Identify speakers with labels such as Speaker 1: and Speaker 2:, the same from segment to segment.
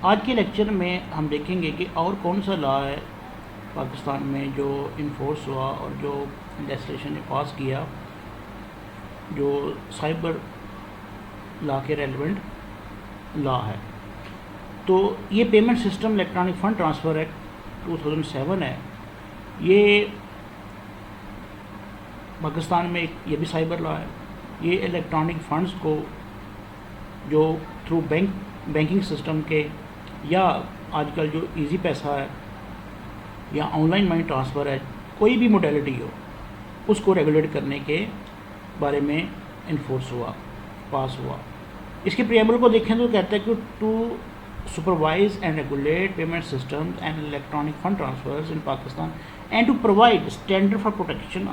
Speaker 1: آج کے لیکچر میں ہم دیکھیں گے کہ اور کون سا لا ہے پاکستان میں جو انفورس ہوا اور جو لیجسلیشن نے پاس کیا جو سائبر لا کے ریلیونٹ لا ہے. تو یہ payment system electronic fund transfer act 2007 ہے. یہ پاکستان میں یہ بھی سائبر لا ہے. یہ الیکٹرانک فنڈز کو جو تھرو بینکنگ سسٹم کے یا آج کل جو ایزی پیسہ ہے یا آن لائن منی ٹرانسفر ہے, کوئی بھی موڈیلٹی ہو, اس کو ریگولیٹ کرنے کے بارے میں انفورس ہوا, پاس ہوا. اس کے پریمبل کو دیکھیں تو کہتا ہے کہ to supervise and regulate payment systems and electronic fund transfers in Pakistan and to provide standard for protection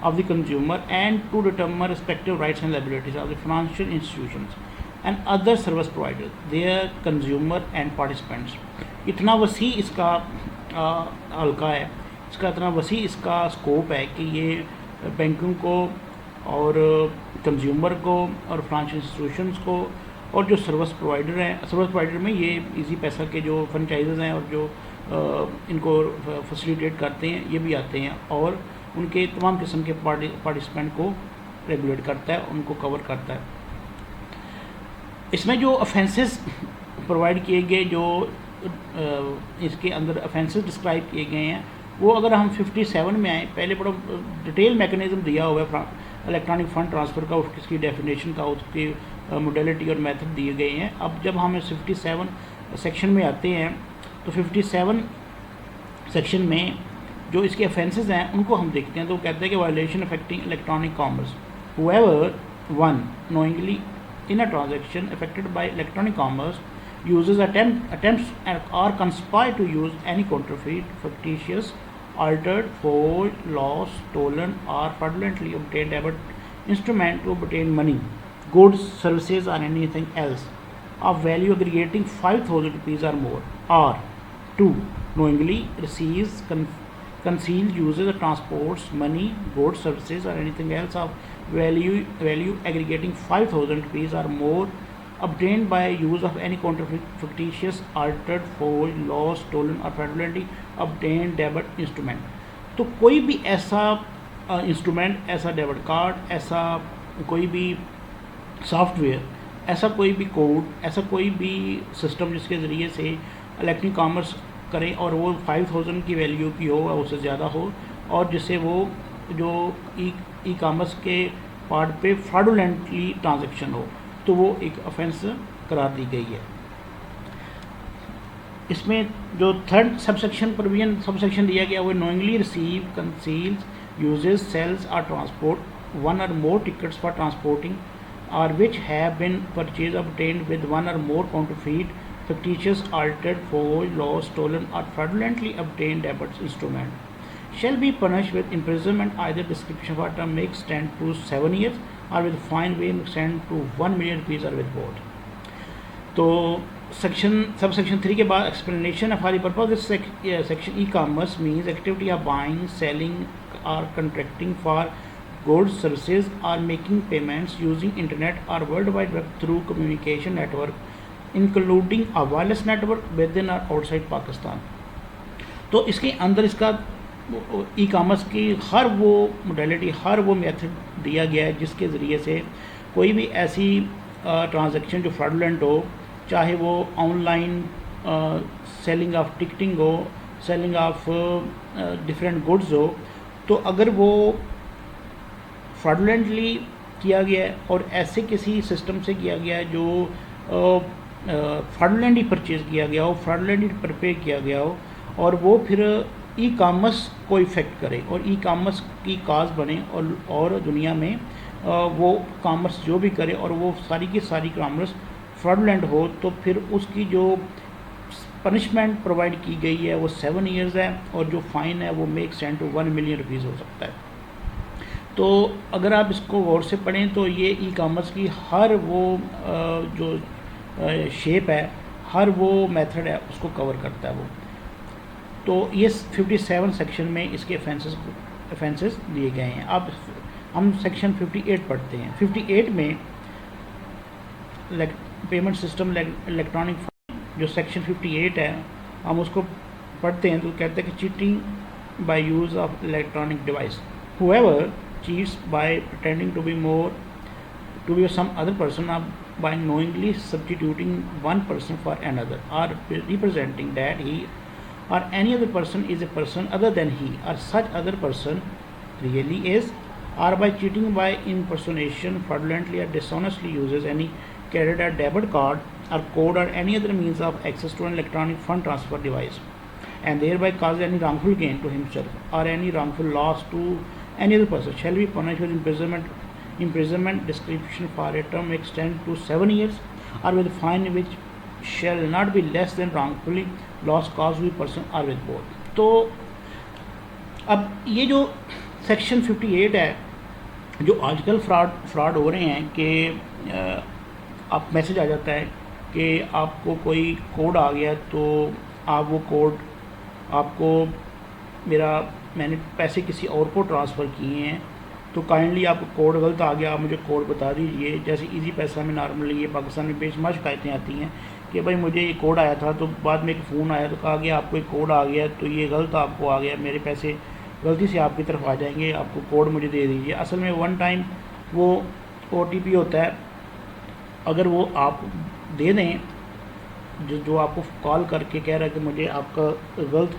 Speaker 1: of the consumer and to determine respective rights and liabilities of the financial institutions and other service providers, their consumer and participants. اتنا وسیع اس کا حلقہ ہے, اس کا اتنا وسیع اس کا scope ہے کہ یہ بینکوں کو اور کنزیومر کو اور فائنینشیل انسٹیٹیوشنس کو اور جو سروس پرووائڈر ہیں, سروس پرووائڈر میں یہ ایزی پیسہ کے جو فرنچائزز ہیں اور جو ان کو فیسیلیٹیٹ کرتے ہیں یہ بھی آتے ہیں, اور ان کے تمام قسم کے پارٹیسپینٹ کو ریگولیٹ کرتا ہے, ان کو کور کرتا ہے. اس میں جو افینسز پرووائڈ کیے گئے, جو اس کے اندر افینسز ڈسکرائب کیے گئے ہیں, وہ اگر ہم 57 میں آئیں, پہلے بڑا ڈیٹیل میکنزم دیا ہوا ہے الیکٹرانک فنڈ ٹرانسفر کا, اس کی ڈیفینیشن کا, اس کی موڈیلٹی اور میتھڈ دیے گئے ہیں. اب جب ہم 57 سیکشن میں آتے ہیں تو 57 سیکشن میں جو اس کے افینسز ہیں ان کو ہم دیکھتے ہیں. تو وہ کہتے ہیں کہ violation affecting electronic commerce, whoever one knowingly in a transaction affected by electronic commerce uses attempts or conspire to use any counterfeit, fictitious, altered, forged, lost, stolen or fraudulently obtained debit instrument to obtain money, goods, services or anything else of value aggregating 5,000 rupees or more, or 2 knowingly receives, conceals, uses or transports money, goods, services or anything else of value aggregating 5,000 rupees or more obtained by use of any counterfeit, fictitious, altered, forged, lost, stolen or fraudulently obtained debit instrument. تو کوئی بھی ایسا instrument, ایسا debit card, ایسا کوئی بھی soft where, ایسا کوئی بھی کوڈ, ایسا کوئی بھی سسٹم جس کے ذریعے سے الیکٹرانک کامرس کریں اور وہ 5,000 کی ویلیو کی ہو یا اس سے زیادہ ہو, اور جس سے وہ جو ای کامرس کے پارٹ پہ فراڈولنٹلی ٹرانزیکشن ہو, تو وہ ایک افینس قرار دی گئی ہے. اس میں جو تھرڈ سب سیکشن دیا گیا وہ نوئنگلی ریسیو, کنسیلز, یوزز, سیلز اور ٹرانسپورٹ ون اور مور ٹکٹس فار ٹرانسپورٹنگ اور which have been purchased obtained with one or more counterfeit, fictitious, altered, forged, lost, stolen or fraudulently obtained debit instrument shall be punished with imprisonment, either description of a term may extend to 7 years or with fine may extend to 1 million rupees or with both. تو sub section 3 کے بعد explanation ہے. For the purpose this section e commerce means activity of buying, selling اور contracting for goods, services or making payments using internet or world wide web through communication network including a wireless network within or outside Pakistan. تو اس کے اندر اس کا e commerce کی ہر وہ modality, ہر وہ method دیا گیا ہے جس کے ذریعے سے کوئی بھی ایسی ٹرانزیکشن جو فراڈولنٹ ہو, چاہے وہ online selling of ticketing ہو, سیلنگ آف ڈفرینٹ گڈز ہو, تو اگر وہ فراڈولنٹلی کیا گیا ہے اور ایسے کسی سسٹم سے کیا گیا ہے جو فراڈولنٹلی پرچیز کیا گیا ہو, فراڈولنٹلی پرپے کیا گیا ہو, اور وہ پھر ای کامرس کو افیکٹ کرے اور ای کامرس کی کاز بنے اور دنیا میں وہ کامرس جو بھی کرے اور وہ ساری کی ساری کامرس فراڈولنٹ ہو, تو پھر اس کی جو پنشمنٹ پرووائڈ کی گئی ہے وہ 7 ایئرز ہے, اور جو فائن ہے وہ may extend to 1 million rupees ہو سکتا ہے. تو اگر آپ اس کو غور سے پڑھیں تو یہ ای کامرس کی ہر وہ جو شیپ ہے, ہر وہ میتھڈ ہے, اس کو کور کرتا ہے وہ. تو یہ 57 سیکشن میں اس کے افینسز دیے گئے ہیں. اب ہم سیکشن 58 پڑھتے ہیں. 58 میں پیمنٹ سسٹم الیکٹرانک جو سیکشن 58 ہے ہم اس کو پڑھتے ہیں تو کہتے ہیں کہ cheating by use of electronic device whoever cheats by pretending to be some other person or by knowingly substituting one person for another or representing that he or any other person is a person other than he or such other person really is, or by cheating by impersonation fraudulently or dishonestly uses any credit or debit card or code or any other means of access to an electronic fund transfer device and thereby cause any wrongful gain to himself or any wrongful loss to any other person shall be punished with imprisonment description for a term extend to 7 years or with fine which shall not be less than wrongfully loss caused to the person or with both. تو اب یہ جو section 58 ہے جو آج کل fraud ہو رہے ہیں کہ آپ میسج آ جاتا ہے کہ آپ کو کوئی کوڈ آ گیا تو آپ وہ کوڈ آپ کو میں نے پیسے کسی اور کو ٹرانسفر کیے ہیں تو کائنڈلی آپ کو کوڈ غلط آ گیا آپ مجھے کوڈ بتا دیجئے. جیسے ایزی پیسہ میں نارملی یہ پاکستان میں بے شمار شکایتیں آتی ہیں کہ بھائی مجھے یہ کوڈ آیا تھا تو بعد میں ایک فون آیا تو کہا گیا آپ کو ایک کوڈ آ گیا تو یہ غلط آپ کو آ گیا, میرے پیسے غلطی سے آپ کی طرف آ جائیں گے, آپ کو کوڈ مجھے دے دیجئے. اصل میں ون ٹائم وہ OTP ہوتا ہے, اگر وہ آپ دے دیں جو آپ کو کال کر کے کہہ رہا ہے کہ مجھے آپ کا غلط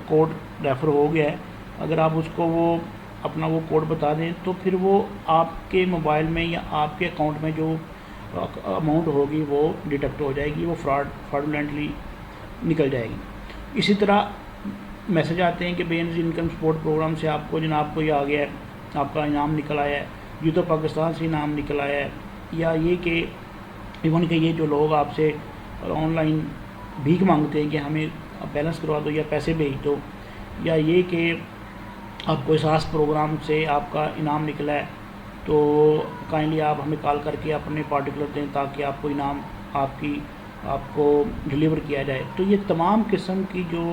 Speaker 1: کوڈ ریفر ہو گیا ہے, اگر آپ اس کو وہ اپنا وہ کوڈ بتا دیں تو پھر وہ آپ کے موبائل میں یا آپ کے اکاؤنٹ میں جو اماؤنٹ ہوگی وہ ڈیڈکٹ ہو جائے گی, وہ فراڈولنٹلی نکل جائے گی. اسی طرح میسج آتے ہیں کہ بے نظیر انکم سپورٹ پروگرام سے آپ کو جناب کو یہ آ گیا ہے, آپ کا انعام نکل آیا ہے, یہ تو پاکستان سے انعام نکل آیا ہے, یا یہ کہ ایون کہ یہ جو لوگ آپ سے آن لائن بھیک مانگتے ہیں کہ ہمیں بیلنس کروا دو یا پیسے بھیج دو, یا یہ کہ آپ کو احساس پروگرام سے آپ کا انعام نکلا ہے تو کائنڈلی آپ ہمیں کال کر کے اپنے پارٹیکولر دیں تاکہ آپ کو انعام آپ کو ڈلیور کیا جائے. تو یہ تمام قسم کی جو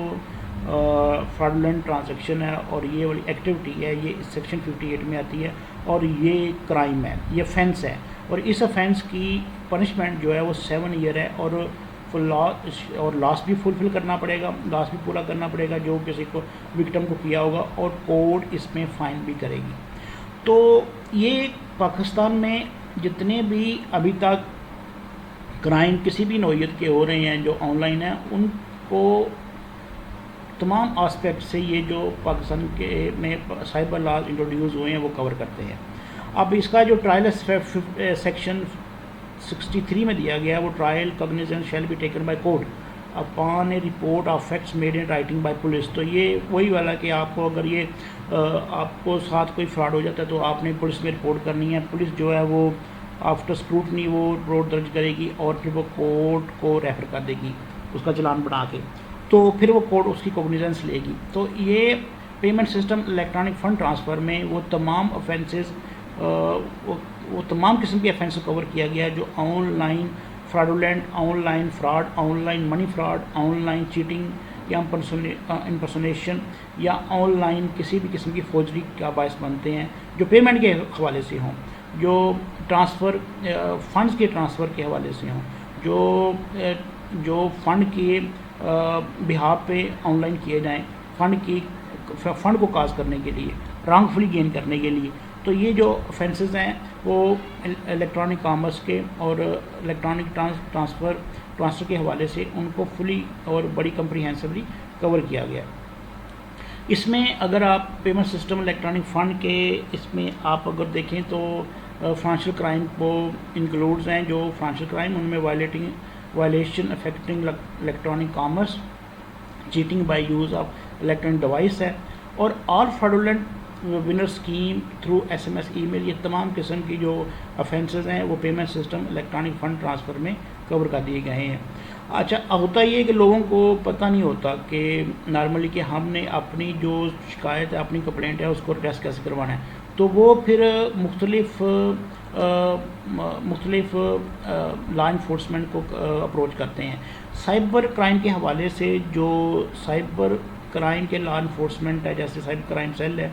Speaker 1: فراڈولنٹ ٹرانزیکشن ہے اور یہ والی ایکٹیویٹی ہے یہ سیکشن 58 میں آتی ہے اور یہ کرائم ہے, یہ offense ہے, اور اس offense کی پنشمنٹ جو ہے وہ 7 ایئر ہے اور لاس بھی فلفل کرنا پڑے گا, لاس بھی پورا کرنا پڑے گا جو کسی کو وکٹم کو کیا ہوگا, اور کوڈ اس میں فائن بھی کرے گی. تو یہ پاکستان میں جتنے بھی ابھی تک کرائم کسی بھی نوعیت کے ہو رہے ہیں جو آن لائن ہیں ان کو تمام آسپیکٹ سے یہ جو پاکستان کے میں سائبر لاز انٹروڈیوس ہوئے ہیں وہ کور کرتے ہیں. اب اس کا جو ٹرائل سیکشن 63 میں دیا گیا ہے وہ trial cognizance shall be taken by court upon a report of facts made in writing by police. تو یہ وہی والا کہ آپ کو اگر یہ آپ کو ساتھ کوئی فراڈ ہو جاتا ہے تو آپ نے پولیس میں رپورٹ کرنی ہے, پولیس جو ہے وہ آفٹر اسکروٹنی وہ رپورٹ درج کرے گی اور پھر وہ کورٹ کو ریفر کر دے گی اس کا چلان بنا کے, تو پھر وہ کورٹ اس کی کوگنیزنس لے گی. تو یہ payment system electronic fund transfer میں وہ تمام offences وہ تمام قسم کے offences کور کیا گیا ہے جو online fraudulent, online fraud, online money fraud, online cheating یا امپرسونیشن یا آن لائن کسی بھی قسم کی فوجری کا باعث بنتے ہیں جو پیمنٹ کے حوالے سے ہوں, جو ٹرانسفر فنڈز کے ٹرانسفر کے حوالے سے ہوں, جو فنڈ کے بہاف پہ آن لائن کیے جائیں فنڈ کو کاز کرنے کے لیے, رانگ فلی گین کرنے کے لیے. تو یہ جو offences ہیں وہ الیکٹرانک کامرس کے اور الیکٹرانک ٹرانسفر کے حوالے سے ان کو فلی اور بڑی کمپریہنسولی کور کیا گیا. اس میں اگر آپ پیمنٹ سسٹم الیکٹرانک فنڈ کے اس میں آپ اگر دیکھیں تو فائنینشیل کرائم کو انکلوڈز ہیں, جو فائنینشیل کرائم ان میں violation affecting electronic commerce, cheating by use of electronic device ہے, اور all fraudulent winner scheme through SMS email. یہ تمام قسم کی جو offences ہیں وہ payment system electronic fund transfer میں کور کر دیے گئے ہیں. اچھا ہوتا یہ کہ لوگوں کو پتہ نہیں ہوتا کہ نارملی کہ ہم نے اپنی جو شکایت ہے اپنی کمپلینٹ ہے اس کو ریڈریس کیسے کروانا ہے, تو وہ پھر مختلف لا انفورسمنٹ کو اپروچ کرتے ہیں. سائبر کرائم کے حوالے سے جو سائبر کرائم کے لا انفورسمنٹ ہے جیسے سائبر کرائم سیل ہے,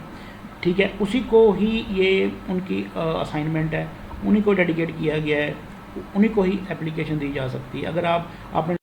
Speaker 1: ٹھیک ہے, اسی کو ہی یہ ان کی اسائنمنٹ ہے, انہی کو ڈیڈیکیٹ کیا گیا ہے انہیں کو ہی اپلیکیشن دی جا سکتی ہے. اگر آپ اپنے